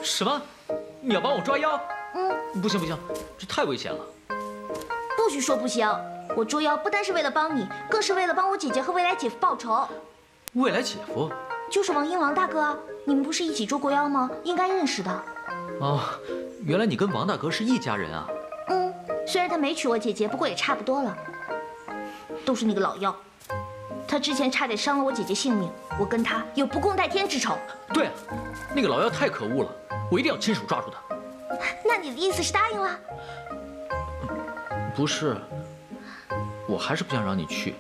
什么？你要帮我抓妖？不行不行，这太危险了。不许说不行！我捉妖不单是为了帮你，更是为了帮我姐姐和未来姐夫报仇。未来姐夫？就是王英王大哥啊！你们不是一起捉过妖吗？应该认识的。哦，原来你跟王大哥是一家人啊。虽然他没娶我姐姐，不过也差不多了。都是那个老妖，他之前差点伤了我姐姐性命，我跟他有不共戴天之仇。对啊，那个老妖太可恶了，我一定要亲手抓住他。那你的意思是答应了？不是，我还是不想让你去。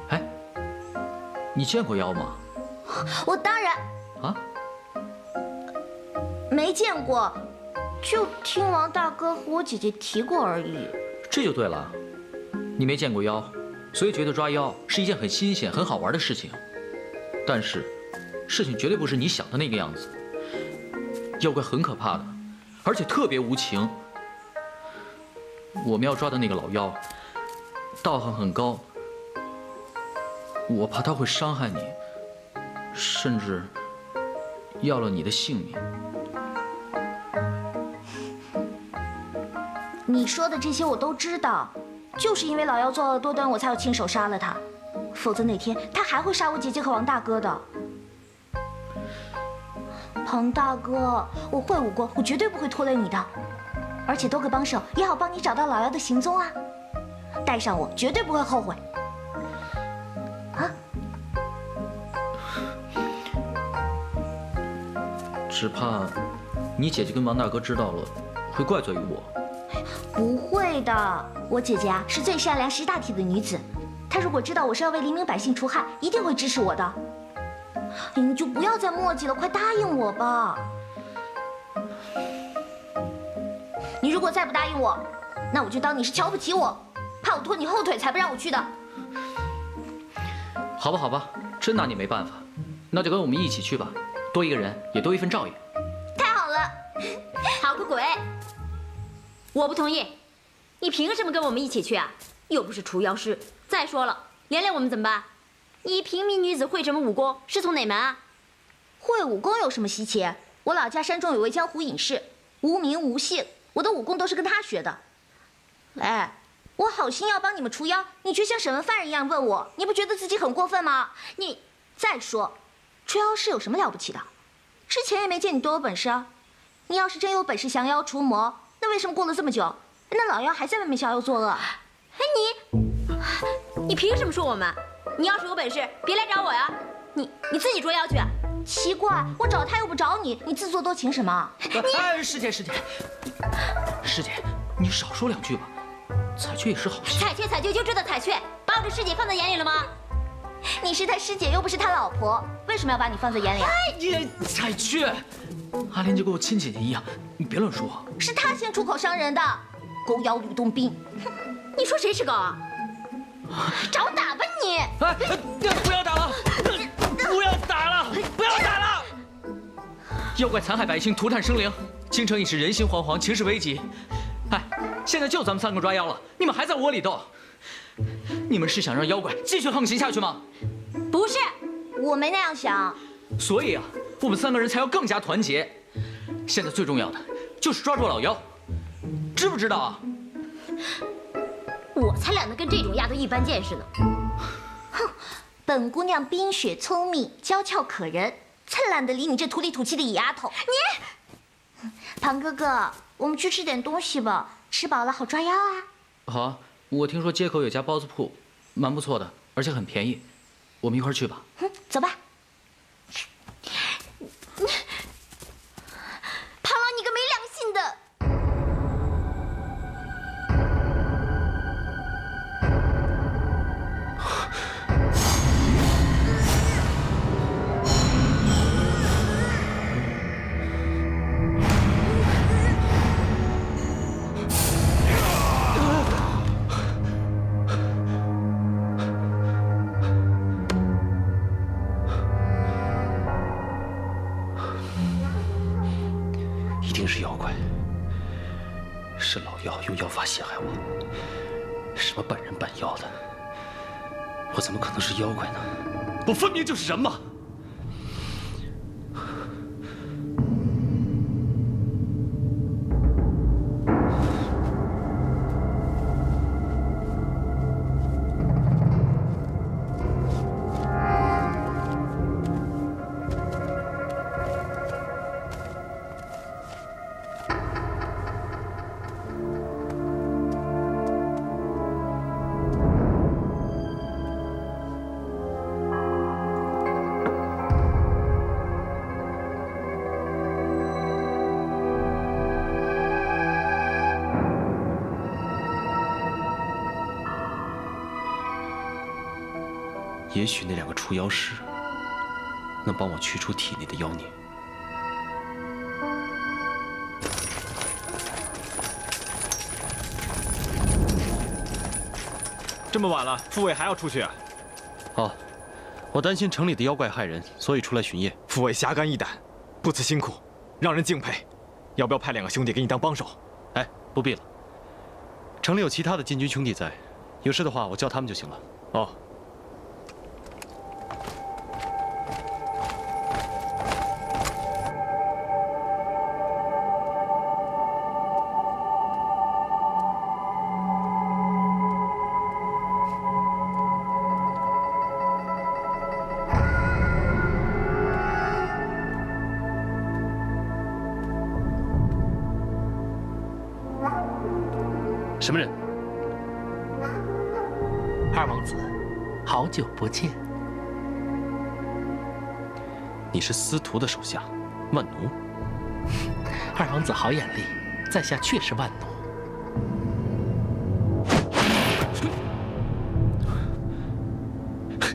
哎，你见过妖吗？我当然啊，没见过，就听王大哥和我姐姐提过而已。这就对了，你没见过妖，所以觉得抓妖是一件很新鲜、很好玩的事情。但是，事情绝对不是你想的那个样子。妖怪很可怕的，而且特别无情。我们要抓的那个老妖，道行很高，我怕他会伤害你，甚至要了你的性命。你说的这些我都知道，就是因为老妖作恶多端，我才要亲手杀了他，否则哪天他还会杀我姐姐和王大哥的。庞大哥，我会武功，我绝对不会拖累你的，而且多个帮手也好帮你找到老妖的行踪啊。带上我，绝对不会后悔。啊？只怕你姐姐跟王大哥知道了，会怪罪于我。不会的，我姐姐啊是最善良识大体的女子，她如果知道我是要为黎民百姓除害，一定会支持我的。你就不要再磨叽了，快答应我吧。你如果再不答应我，那我就当你是瞧不起我，怕我拖你后腿才不让我去的。好吧，好吧，真拿你没办法，那就跟我们一起去吧，多一个人也多一份照应。太好了，好个鬼！我不同意，你凭什么跟我们一起去啊？又不是除妖师。再说了，连累我们怎么办？你平民女子会什么武功？是从哪门啊？会武功有什么稀奇？我老家山中有位江湖隐士，无名无姓，我的武功都是跟他学的。哎，我好心要帮你们除妖，你却像审问犯人一样问我，你不觉得自己很过分吗？你再说，除妖师有什么了不起的？之前也没见你多有本事啊。你要是真有本事降妖除魔，那为什么过了这么久，那老妖还在外面逍遥作恶？哎，你凭什么说我们？你要是有本事，别来找我呀！你自己捉妖去。奇怪，我找他又不找你，你自作多情什么？哎，师姐，你少说两句吧。彩雀也是好心。彩雀就知道彩雀，把我这师姐放在眼里了吗？你是他师姐，又不是他老婆，为什么要把你放在眼里啊？哎，彩雀，阿莲就跟我亲姐姐一样，你别乱说。是他先出口伤人的，狗咬吕洞宾。你说谁是狗啊？找我打吧你！哎，不要打了！不要打了！不要打了！妖怪残害百姓，涂炭生灵，京城一时人心惶惶，情势危急。哎，现在就咱们三个抓妖了，你们还在窝里斗，你们是想让妖怪继续横行下去吗？不是，我没那样想。所以啊，我们三个人才要更加团结。现在最重要的就是抓住老妖，知不知道啊？我才懒得跟这种丫头一般见识呢。哼，本姑娘冰雪聪明，娇俏可人，才懒得理你这土里土气的野丫头。你，庞哥哥，我们去吃点东西吧，吃饱了好抓妖啊。好啊，我听说街口有家包子铺，蛮不错的，而且很便宜，我们一块儿去吧。走吧。庞老，你个没良心的！一定是妖怪，是老妖用妖法陷害我，什么半人半妖的，我怎么可能是妖怪呢？我分明就是人嘛！也许那2个除妖师能帮我驱除体内的妖孽。这么晚了，副卫还要出去啊？哦，我担心城里的妖怪害人，所以出来巡夜。副卫侠肝义胆，不辞辛苦，让人敬佩。要不要派2个兄弟给你当帮手？哎，不必了。城里有其他的禁军兄弟在，有事的话我叫他们就行了。哦。什么人？二王子，好久不见。你是司徒的手下，万奴。二王子好眼力，在下确是万奴。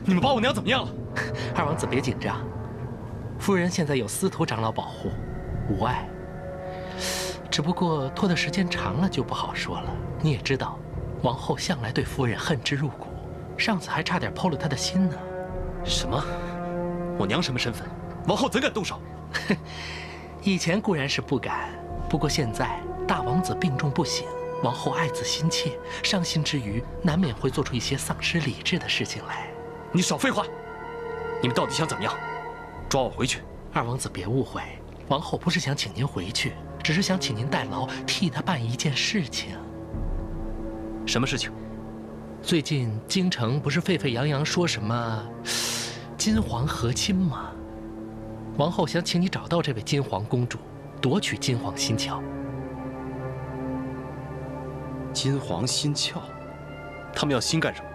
你们把我娘怎么样了？二王子别紧张，夫人现在有司徒长老保护，无碍。只不过拖的时间长了就不好说了。你也知道，王后向来对夫人恨之入骨，上次还差点剖了她的心呢。什么？我娘什么身份？王后怎敢动手？以前固然是不敢，不过现在大王子病重不醒，王后爱子心切，伤心之余难免会做出一些丧失理智的事情来。你少废话！你们到底想怎么样？抓我回去？二王子别误会，王后不是想请您回去，只是想请您代劳，替她办一件事情。什么事情？最近京城不是沸沸扬扬说什么金皇和亲吗？王后想请你找到这位金皇公主，夺取金皇心窍。金皇心窍？他们要心干什么？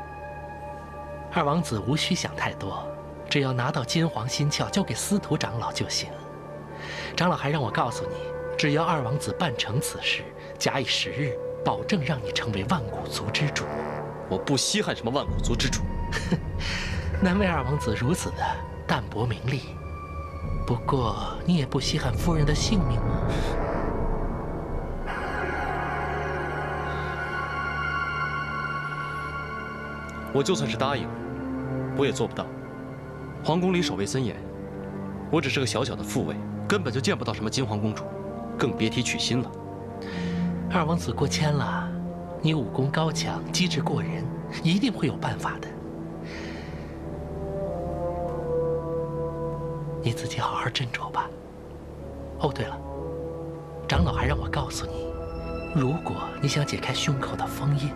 二王子无需想太多，只要拿到金皇心窍交给司徒长老就行。长老还让我告诉你，只要二王子办成此事，假以时日，保证让你成为万古族之主。我不稀罕什么万古族之主。难为二王子如此的淡泊名利。不过你也不稀罕夫人的性命吗？我就算是答应，我也做不到。皇宫里守卫森严，我只是个小小的副卫，根本就见不到什么金皇公主，更别提娶亲了。二王子过谦了，你武功高强，机智过人，一定会有办法的。你自己好好斟酌吧。哦，对了，长老还让我告诉你，如果你想解开胸口的封印，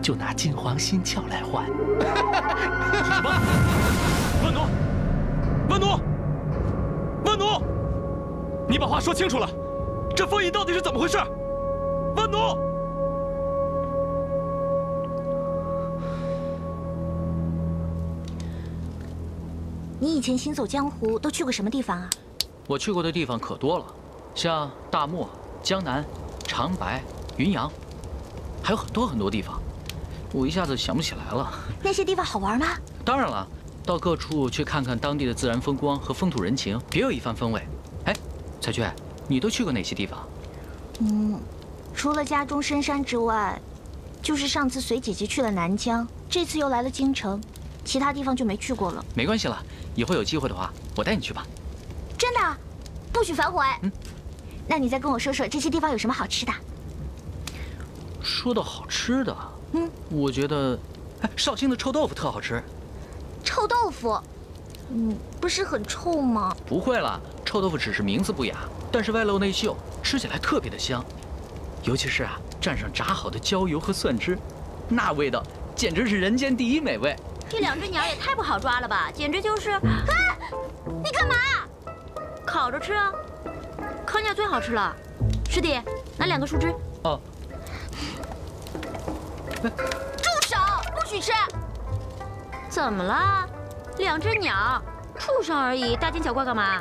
就拿金皇心窍来换。什么？万奴，万奴，万奴，你把话说清楚了，这封印到底是怎么回事？万奴，你以前行走江湖都去过什么地方啊？我去过的地方可多了，像大漠、江南、长白、云阳，还有很多很多地方，我一下子想不起来了。那些地方好玩吗？当然了，到各处去看看当地的自然风光和风土人情，别有一番风味。哎，彩娟，你都去过哪些地方？除了家中深山之外，就是上次随姐姐去了南疆，这次又来了京城，其他地方就没去过了。没关系了，以后有机会的话，我带你去吧。真的？不许反悔。那你再跟我说说这些地方有什么好吃的？说到好吃的，我觉得，绍兴的臭豆腐特好吃。臭豆腐，不是很臭吗？不会啦，臭豆腐只是名字不雅，但是外露内秀，吃起来特别的香。尤其是蘸上炸好的椒油和蒜汁，那味道简直是人间第一美味。这2只鸟也太不好抓了吧，简直就是……你干嘛？烤着吃啊，烤鸟最好吃了。师弟，拿2个树枝。哦。住手！不许吃！怎么了？2只鸟，畜生而已，大惊小怪干嘛？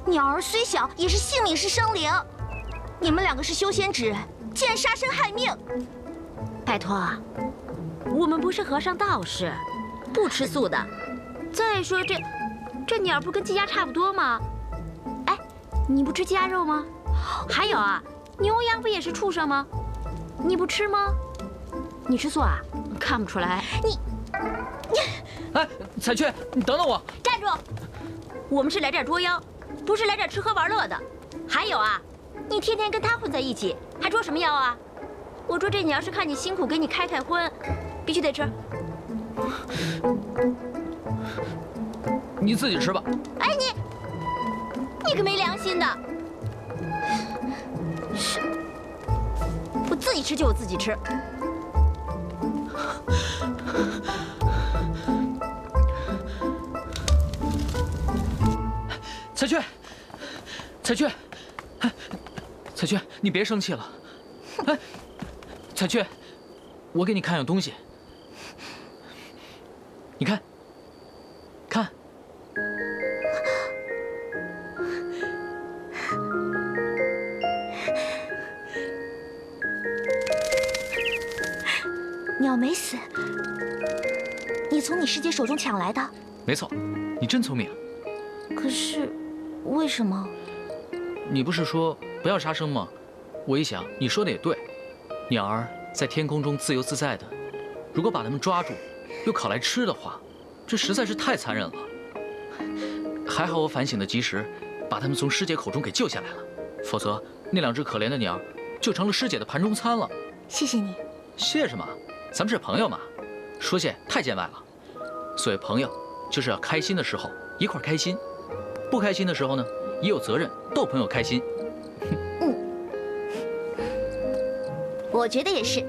鸟儿虽小，也是性命，是生灵。你们2个是修仙之人，竟然杀生害命！拜托啊，我们不是和尚道士，不吃素的。再说这鸟不跟鸡鸭差不多吗？哎，你不吃鸡鸭肉吗？还有啊，牛羊不也是畜生吗？你不吃吗？你吃素啊？看不出来。哎，彩雀，你等等我！站住！我们是来这儿捉妖，不是来这儿吃喝玩乐的。还有啊，你天天跟他混在一起，还捉什么妖啊？我捉这鸟是看你辛苦，给你开荤，必须得吃。你自己吃吧。哎，你个没良心的！是，我自己吃就我自己吃。彩雀，彩雀，彩雀，你别生气了。哎，彩雀，我给你看样东西。你看，看。鸟没死，你从你师姐手中抢来的。没错，你真聪明。可是，为什么？你不是说不要杀生吗？我一想，你说的也对。鸟儿在天空中自由自在的，如果把它们抓住，又烤来吃的话，这实在是太残忍了。还好我反省的及时，把它们从师姐口中给救下来了，否则那两只可怜的鸟就成了师姐的盘中餐了。谢谢你。谢什么？咱们是朋友嘛，说谢太见外了。所谓朋友，就是要开心的时候一块开心，不开心的时候呢，也有责任逗朋友开心。我觉得也是。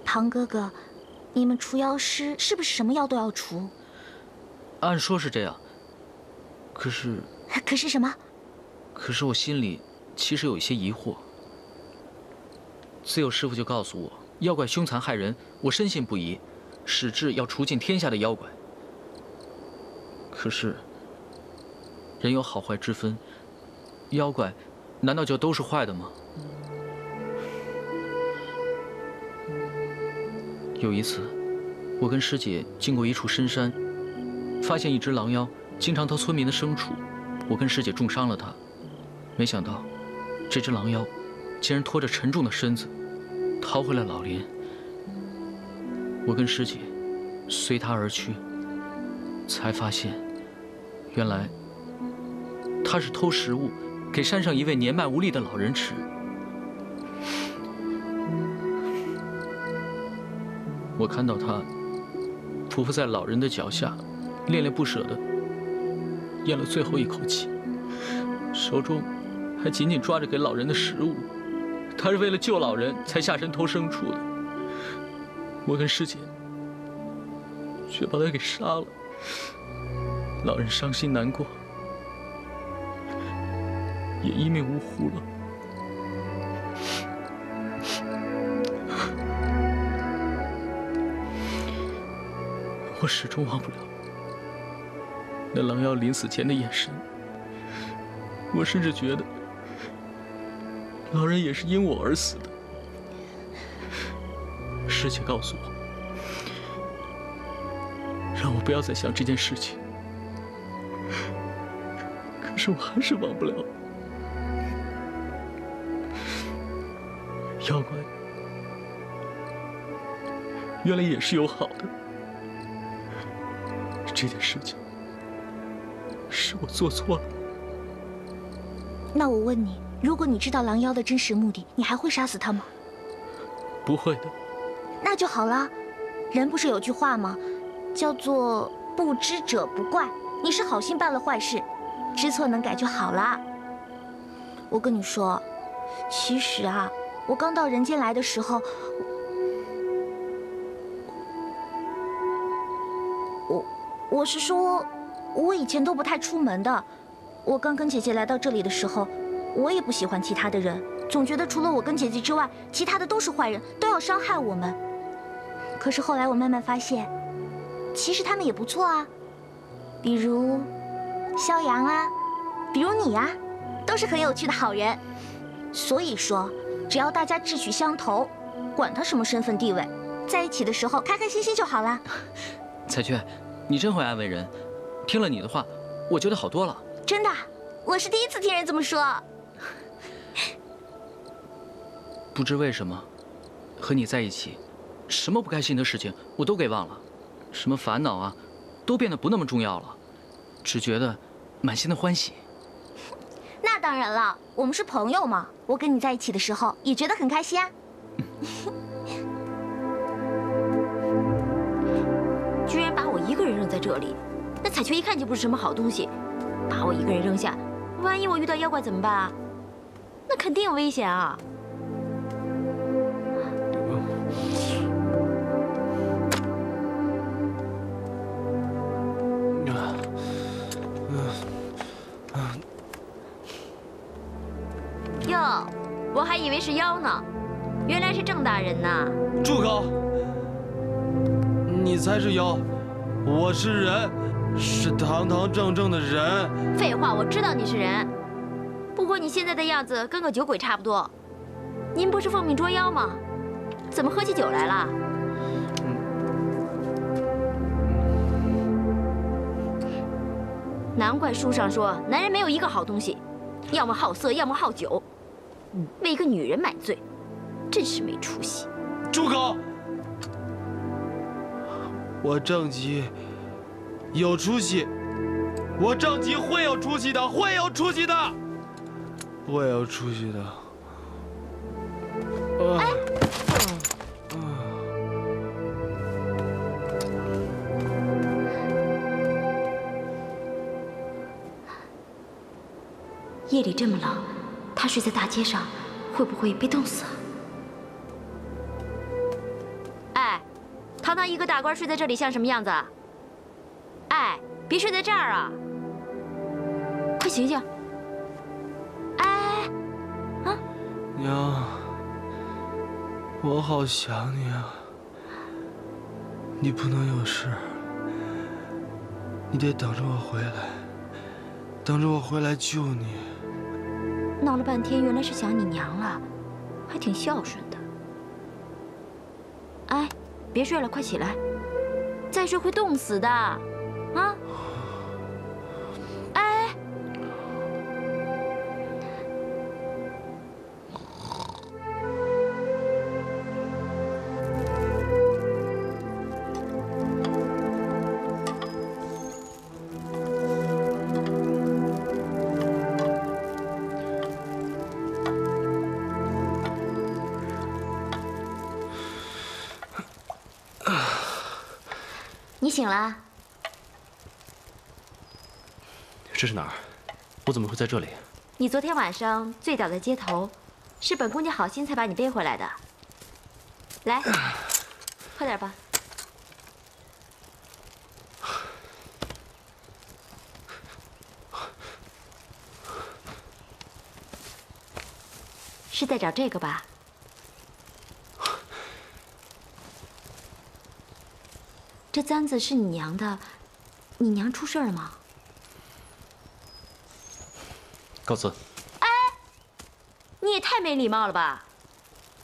唐哥哥，你们除妖师是不是什么妖都要除？按说是这样，可是什么？可是我心里其实有一些疑惑。自有师傅就告诉我，妖怪凶残害人，我深信不疑，矢志要除尽天下的妖怪。可是，人有好坏之分，妖怪难道就都是坏的吗？有一次，我跟师姐经过一处深山，发现一只狼妖经常偷村民的牲畜，我跟师姐重伤了它。没想到，这只狼妖竟然拖着沉重的身子逃回了老林。我跟师姐随他而去，才发现，原来他是偷食物给山上一位年迈无力的老人吃。我看到他匍匐在老人的脚下，恋恋不舍地咽了最后一口气，手中还紧紧抓着给老人的食物。他是为了救老人才下山偷牲畜的，我跟师姐却把他给杀了。老人伤心难过，也一命呜呼了。我始终忘不了那狼妖临死前的眼神，我甚至觉得老人也是因我而死的。师姐告诉我，让我不要再想这件事情，可是我还是忘不了。妖怪原来也是有好的。这件事情是我做错了。那我问你，如果你知道狼妖的真实目的，你还会杀死他吗？不会的。那就好了。人不是有句话吗？叫做不知者不怪。你是好心办了坏事，知错能改就好了。我跟你说，其实啊，我刚到人间来的时候，我是说，我以前都不太出门的。我刚跟姐姐来到这里的时候，我也不喜欢其他的人，总觉得除了我跟姐姐之外，其他的都是坏人，都要伤害我们。可是后来我慢慢发现，其实他们也不错啊，比如萧阳啊，比如你啊，都是很有趣的好人。所以说，只要大家志趣相投，管他什么身份地位，在一起的时候开开心心就好了。彩雀，你真会安慰人。听了你的话，我觉得好多了。真的，我是第一次听人这么说。不知为什么，和你在一起，什么不开心的事情我都给忘了，什么烦恼啊，都变得不那么重要了，只觉得满心的欢喜。那当然了，我们是朋友嘛。我跟你在一起的时候也觉得很开心啊。居然把我一个人扔在这里，那彩雀一看就不是什么好东西，把我一个人扔下，万一我遇到妖怪怎么办啊？那肯定危险啊！哟，我还以为是妖呢，原来是郑大人呐！住口！你才是妖，我是人，是堂堂正正的人。废话，我知道你是人，不过你现在的样子跟个酒鬼差不多。您不是奉命捉妖吗？怎么喝起酒来了？难怪书上说男人没有一个好东西，要么好色，要么好酒，为一个女人买醉，真是没出息。住口！我郑吉有出息，我郑吉会有出息的，会有出息的，会有出息的。夜里这么冷，他睡在大街上，会不会被冻死啊？哎，堂堂一个大官睡在这里像什么样子啊？哎，别睡在这儿啊！快醒醒！哎，啊！娘，我好想你啊！你不能有事，你得等着我回来，等着我回来救你。闹了半天，原来是想你娘了，还挺孝顺的。哎，别睡了，快起来，再睡会冻死的，啊！哎，你醒了？这是哪儿？我怎么会在这里？你昨天晚上醉倒在街头，是本姑娘好心才把你背回来的。来，喝点吧。是在找这个吧？这簪子是你娘的，你娘出事了吗？告辞。哎，你也太没礼貌了吧！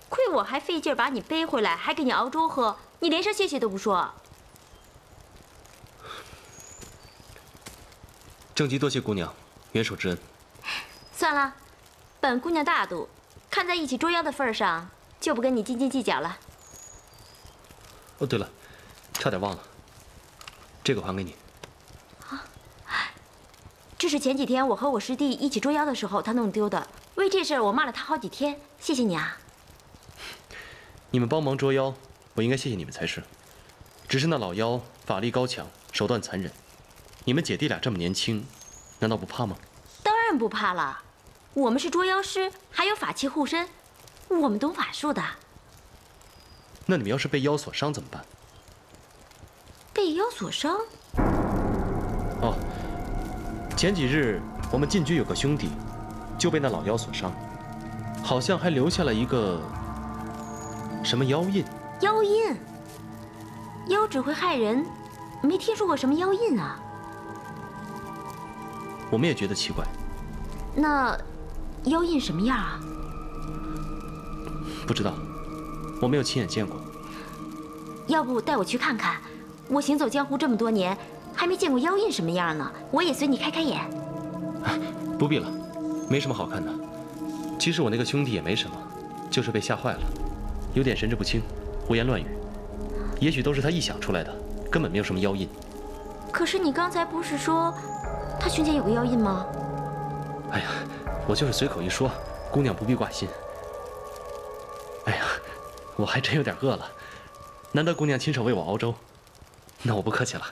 亏我还费劲把你背回来，还给你熬粥喝，你连声谢谢都不说。郑吉多谢姑娘援手之恩。算了，本姑娘大度，看在一起捉妖的份上，就不跟你斤斤计较了。哦，对了，差点忘了，这个还给你。这是前几天我和我师弟一起捉妖的时候他弄丢的，为这事儿我骂了他好几天，谢谢你啊。你们帮忙捉妖，我应该谢谢你们才是。只是那老妖法力高强，手段残忍，你们姐弟俩这么年轻，难道不怕吗？当然不怕了，我们是捉妖师，还有法器护身，我们懂法术的。那你们要是被妖所伤怎么办？被妖所伤？哦，前几日我们禁居有个兄弟，就被那老妖所伤，好像还留下了一个什么妖印。妖印？妖只会害人，没听说过什么妖印啊。我们也觉得奇怪。那妖印什么样啊？不知道，我没有亲眼见过。要不带我去看看？我行走江湖这么多年，还没见过妖印什么样呢。我也随你开开眼。不必了，没什么好看的。其实我那个兄弟也没什么，就是被吓坏了，有点神志不清，胡言乱语。也许都是他臆想出来的，根本没有什么妖印。可是你刚才不是说他胸前有个妖印吗？哎呀，我就是随口一说，姑娘不必挂心。哎呀，我还真有点饿了，难得姑娘亲手为我熬粥，那我不客气了。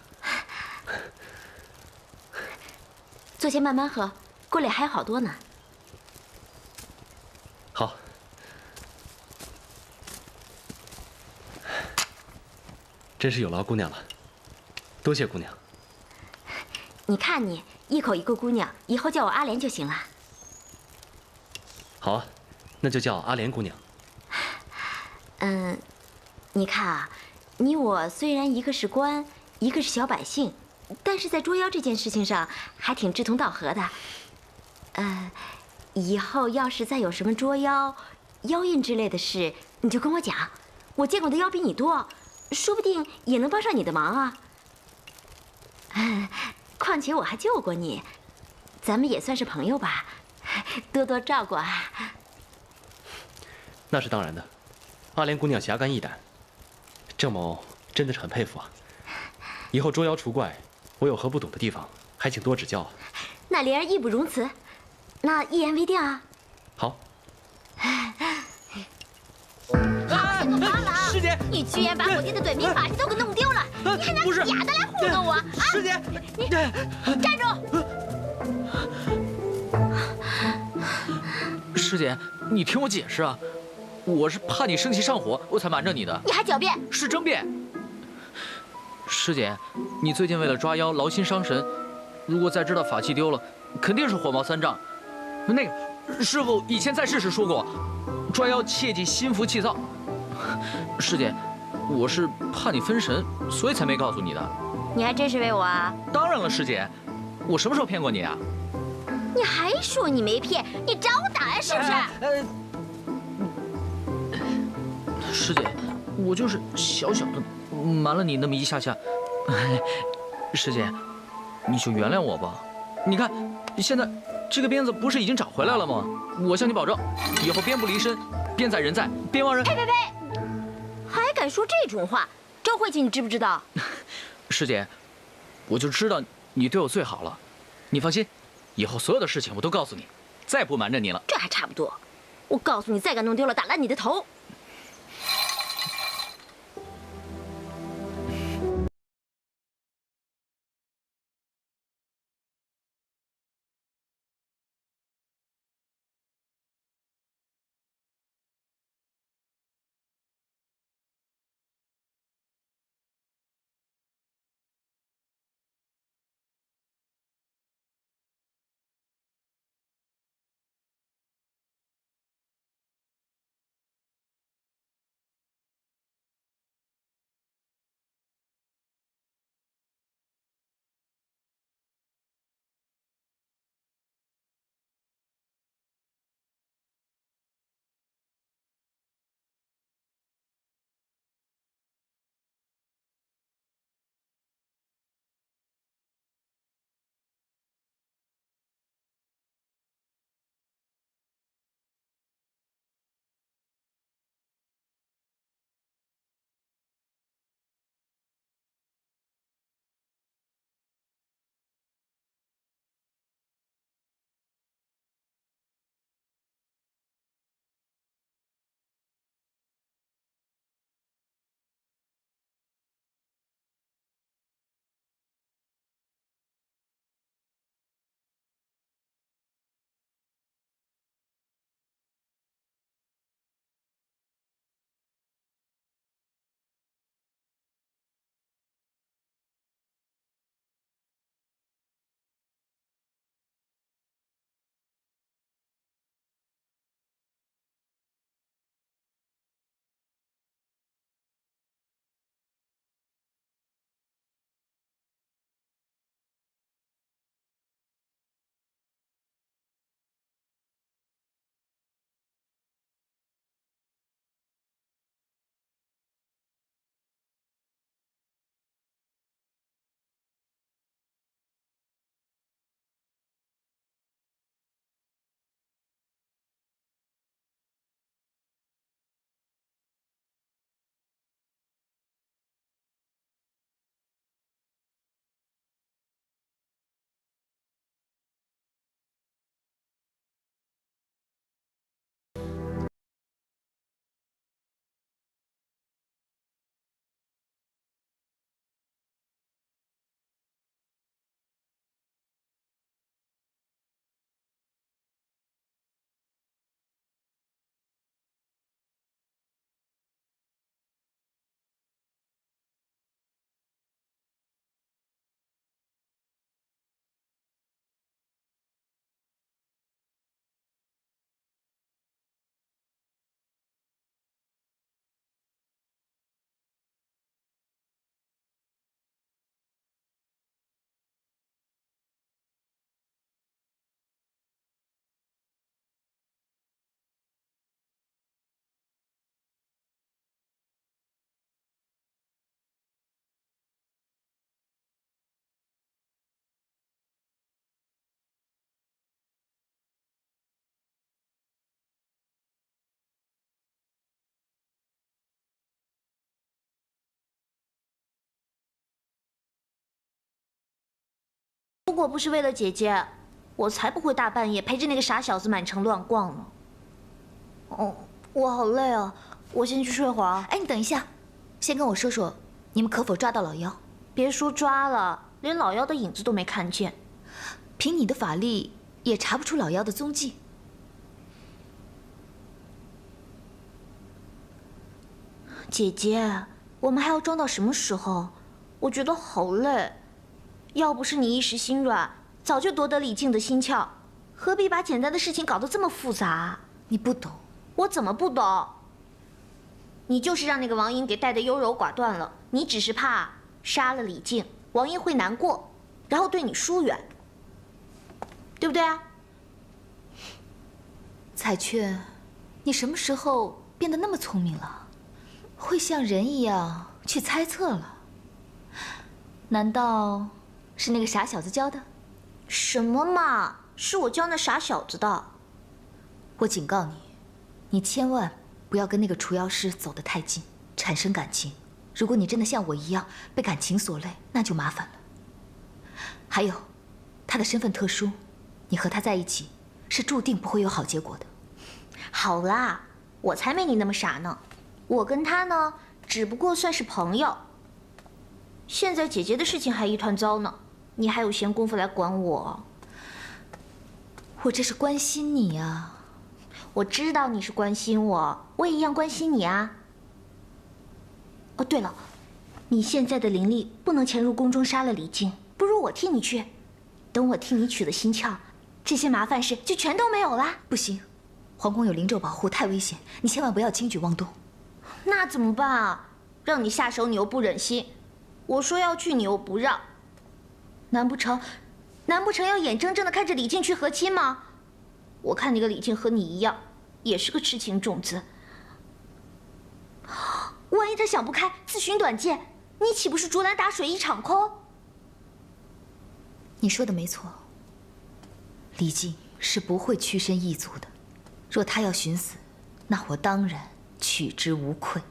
坐下慢慢喝，锅里还有好多呢。好。真是有劳姑娘了，多谢姑娘。你看你一口一个姑娘，以后叫我阿莲就行了。好啊，那就叫阿莲姑娘。你看啊，你我虽然一个是官，一个是小百姓，但是在捉妖这件事情上还挺志同道合的。以后要是再有什么捉妖、妖印之类的事，你就跟我讲。我见过的妖比你多，说不定也能帮上你的忙啊。况且我还救过你，咱们也算是朋友吧，多多照顾啊。那是当然的，阿莲姑娘侠肝义胆，郑某真的是很佩服啊。以后捉妖除怪，我有何不懂的地方，还请多指教啊。那莲儿义不容辞，那一言为定啊。好。师姐，你居然把我爹的短命法器都给弄丢了，你还拿假的来糊弄我啊！师姐，你站住！师姐，你听我解释啊，我是怕你生气上火，我才瞒着你的。你还狡辩？是争辩。师姐，你最近为了抓妖劳心伤神，如果再知道法器丢了，肯定是火冒三丈。那个师傅以前在世时说过，抓妖切忌心浮气躁。师姐，我是怕你分神，所以才没告诉你的。你还真是为我啊？当然了，师姐，我什么时候骗过你啊？你还说你没骗，你找我打呀，是不是？师姐，我就是小小的瞒了你那么一下下。师姐，你就原谅我吧。你看，现在这个鞭子不是已经找回来了吗？我向你保证，以后鞭不离身，鞭在人在，鞭亡人。呸呸呸！还敢说这种话？周慧琴，你知不知道？师姐，我就知道你对我最好了。你放心，以后所有的事情我都告诉你，再不瞒着你了。这还差不多。我告诉你，再敢弄丢了，打烂你的头！果不是为了姐姐，我才不会大半夜陪着那个傻小子满城乱逛呢。哦，我好累啊，我先去睡会儿。哎，你等一下，先跟我说说，你们可否抓到老妖？别说抓了，连老妖的影子都没看见。凭你的法力，也查不出老妖的踪迹。姐姐，我们还要装到什么时候？我觉得好累。要不是你一时心软，早就夺得李靖的心窍，何必把简单的事情搞得这么复杂？你不懂。我怎么不懂？你就是让那个王英给带得优柔寡断了。你只是怕杀了李靖，王英会难过，然后对你疏远，对不对啊？彩雀，你什么时候变得那么聪明了？会像人一样去猜测了？难道是那个傻小子教的？什么嘛，是我教那傻小子的。我警告你，你千万不要跟那个除妖师走得太近，产生感情。如果你真的像我一样被感情所累，那就麻烦了。还有，他的身份特殊，你和他在一起是注定不会有好结果的。好啦，我才没你那么傻呢。我跟他呢，只不过算是朋友。现在姐姐的事情还一团糟呢，你还有闲工夫来管我？我这是关心你啊。我知道你是关心我，我也一样关心你啊。哦，对了，你现在的灵力不能潜入宫中杀了李靖，不如我替你去。等我替你取了心窍，这些麻烦事就全都没有啦。不行，皇宫有灵咒保护，太危险，你千万不要轻举妄动。那怎么办啊？让你下手你又不忍心，我说要去你又不让，难不成要眼睁睁的看着李靖去和亲吗？我看那个李靖和你一样，也是个痴情种子。万一他想不开，自寻短见，你岂不是竹篮打水一场空？你说的没错，李靖是不会屈身一族的。若他要寻死，那我当然取之无愧。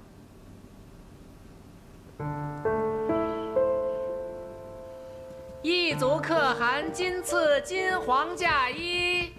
一族可汗今赐金黄嫁衣。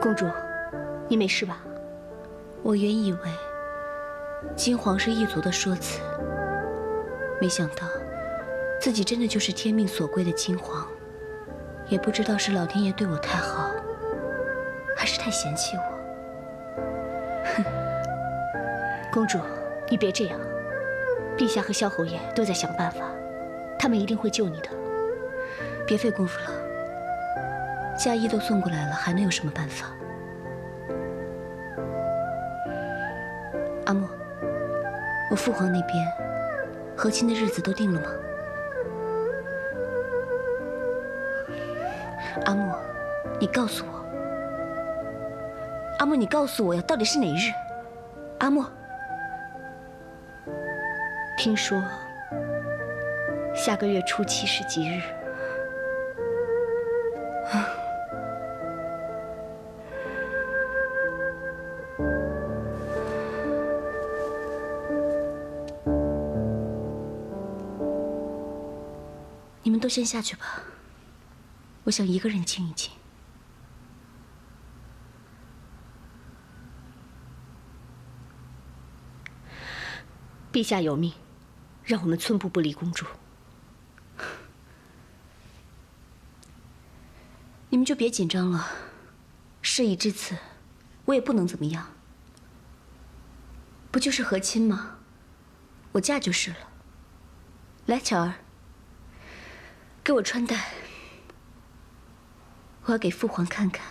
公主，你没事吧？我原以为金皇是异族的说辞，没想到自己真的就是天命所归的金皇。也不知道是老天爷对我太好，还是太嫌弃我。哼，公主，你别这样。陛下和萧侯爷都在想办法，他们一定会救你的。别费功夫了。嫁衣都送过来了，还能有什么办法？阿莫，我父皇那边和亲的日子都定了吗？阿莫，你告诉我。阿莫，你告诉我呀，到底是哪日？阿莫，听说下个月初7是吉日。你们都先下去吧，我想一个人静一静。陛下有命，让我们寸步不离公主。你们就别紧张了，事已至此，我也不能怎么样。不就是和亲吗？我嫁就是了。来，巧儿。给我穿戴，我要给父皇看看，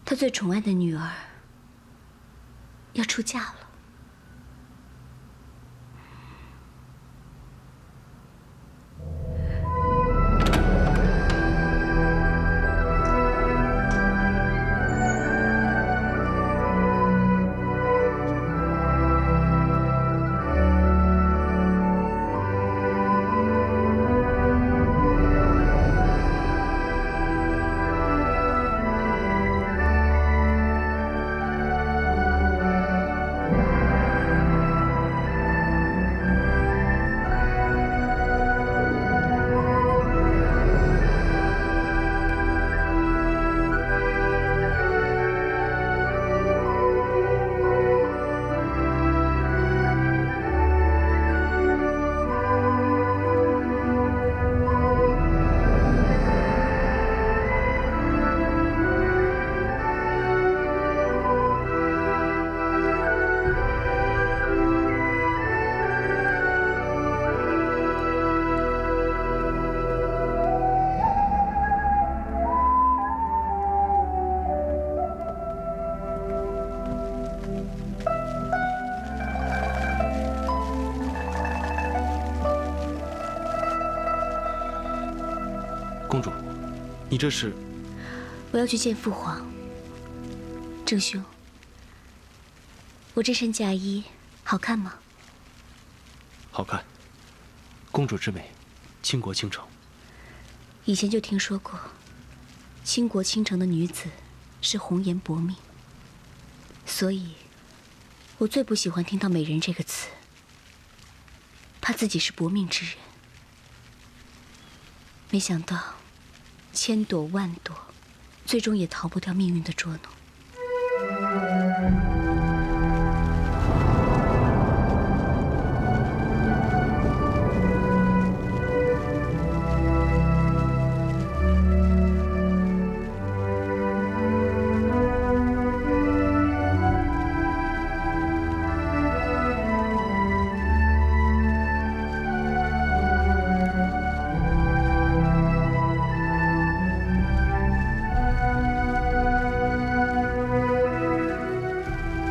他最宠爱的女儿要出嫁了。公主，你这是？我要去见父皇。郑兄，我这身嫁衣好看吗？好看。公主之美，倾国倾城。以前就听说过，倾国倾城的女子是红颜薄命，所以，我最不喜欢听到美人这个词，怕自己是薄命之人。没想到，千朵万朵，最终也逃不掉命运的捉弄。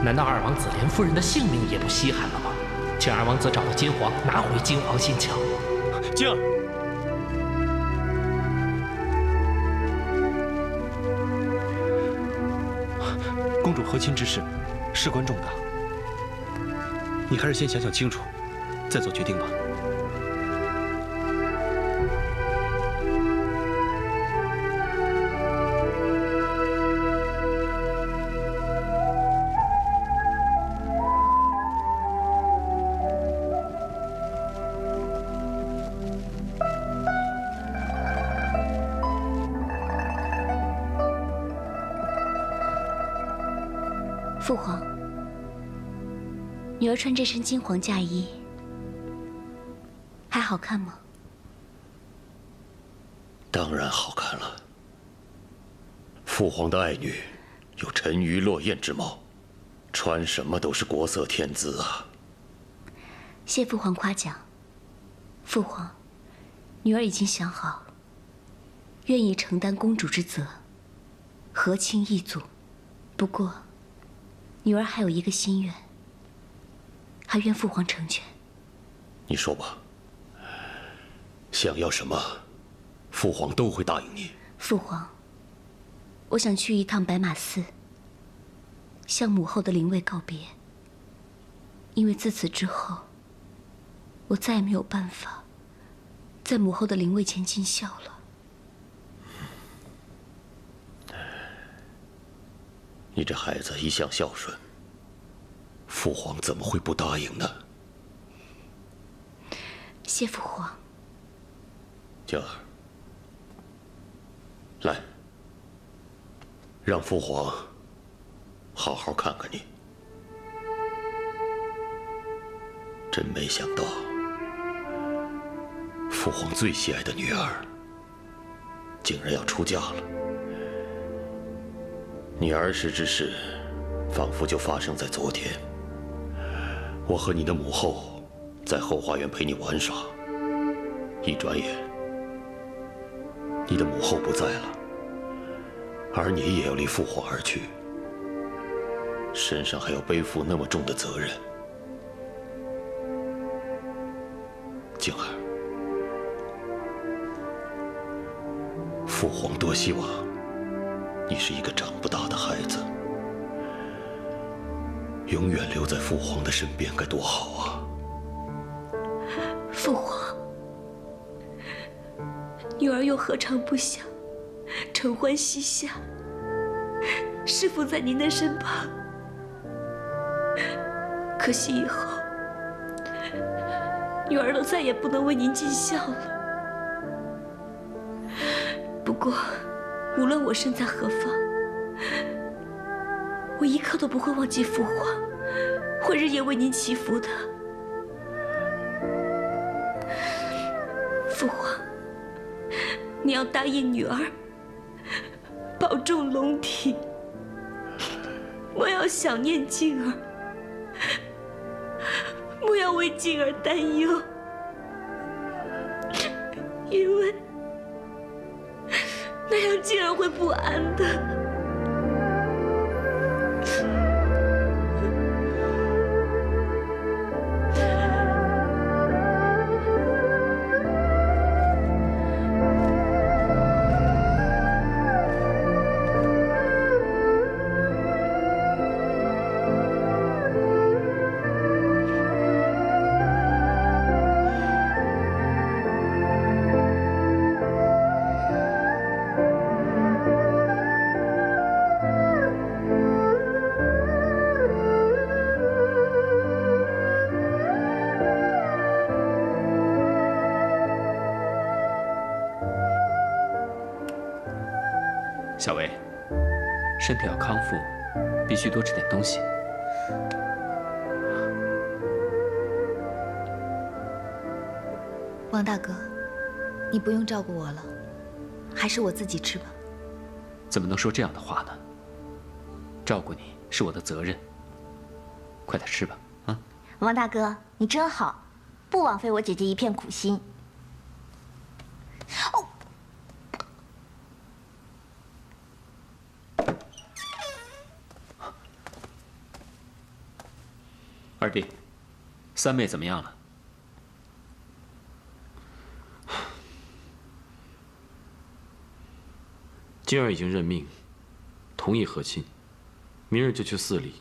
难道二王子连夫人的性命也不稀罕了吗？请二王子找到金皇，拿回金皇心桥。晶儿，公主和亲之事事关重大，你还是先想想清楚，再做决定吧。父皇，女儿穿这身金黄嫁衣，还好看吗？当然好看了。父皇的爱女，有沉鱼落雁之貌，穿什么都是国色天姿啊。谢父皇夸奖。父皇，女儿已经想好，愿意承担公主之责，和亲一族。不过，女儿还有一个心愿，还愿父皇成全。你说吧，想要什么，父皇都会答应你。父皇，我想去一趟白马寺，向母后的灵位告别。因为自此之后，我再也没有办法在母后的灵位前尽孝了。你这孩子一向孝顺，父皇怎么会不答应呢？谢父皇。晶儿，来，让父皇好好看看你。真没想到，父皇最喜爱的女儿，竟然要出嫁了。你儿时之事，仿佛就发生在昨天。我和你的母后在后花园陪你玩耍，一转眼，你的母后不在了，而你也要离父皇而去。身上还要背负那么重的责任。静儿，父皇多希望你是一个长不大的孩子，永远留在父皇的身边，该多好啊！父皇，女儿又何尝不想承欢膝下，侍奉在您的身旁？可惜以后，女儿都再也不能为您尽孝了。不过，无论我身在何方，我一刻都不会忘记父皇，会日夜为您祈福的。父皇，你要答应女儿，保重龙体，莫要想念静儿，莫要为静儿担忧，因为那样静儿会不安的。小薇，身体要康复，必须多吃点东西。王大哥，你不用照顾我了，还是我自己吃吧。怎么能说这样的话呢？照顾你是我的责任，快点吃吧。啊，王大哥，你真好，不枉费我姐姐一片苦心。哦。二弟，三妹怎么样了？金儿已经认命，同意和亲，明日就去寺里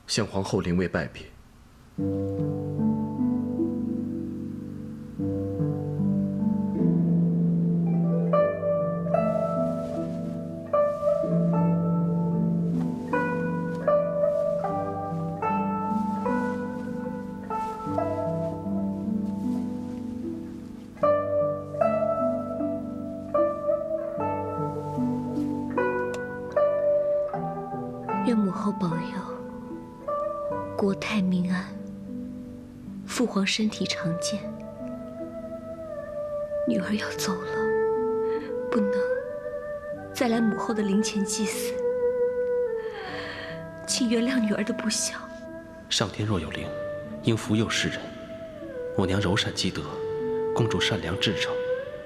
向皇后灵位拜别。愿母后保佑，国泰民安，父皇身体常健。女儿要走了，不能再来母后的灵前祭祀，请原谅女儿的不孝。上天若有灵，应福佑世人。我娘柔善积德，公主善良至诚，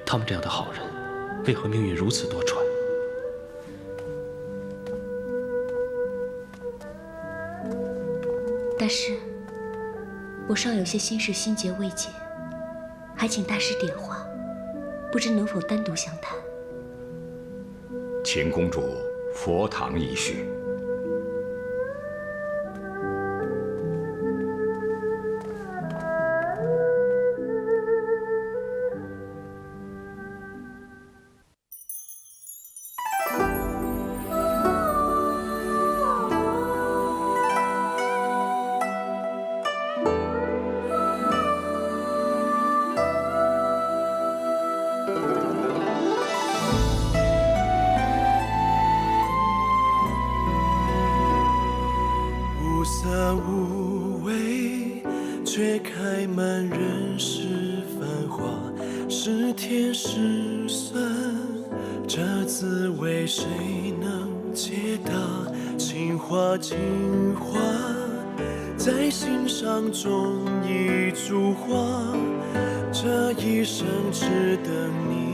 他们这样的好人，为何命运如此多舛？大师，我尚有些心事心结未解，还请大师点化，不知能否单独详谈？请公主佛堂一叙。无味，却开满人世繁华，是甜是酸，这滋味谁能解答？情话情话，在心上种一株花，这一生只等你。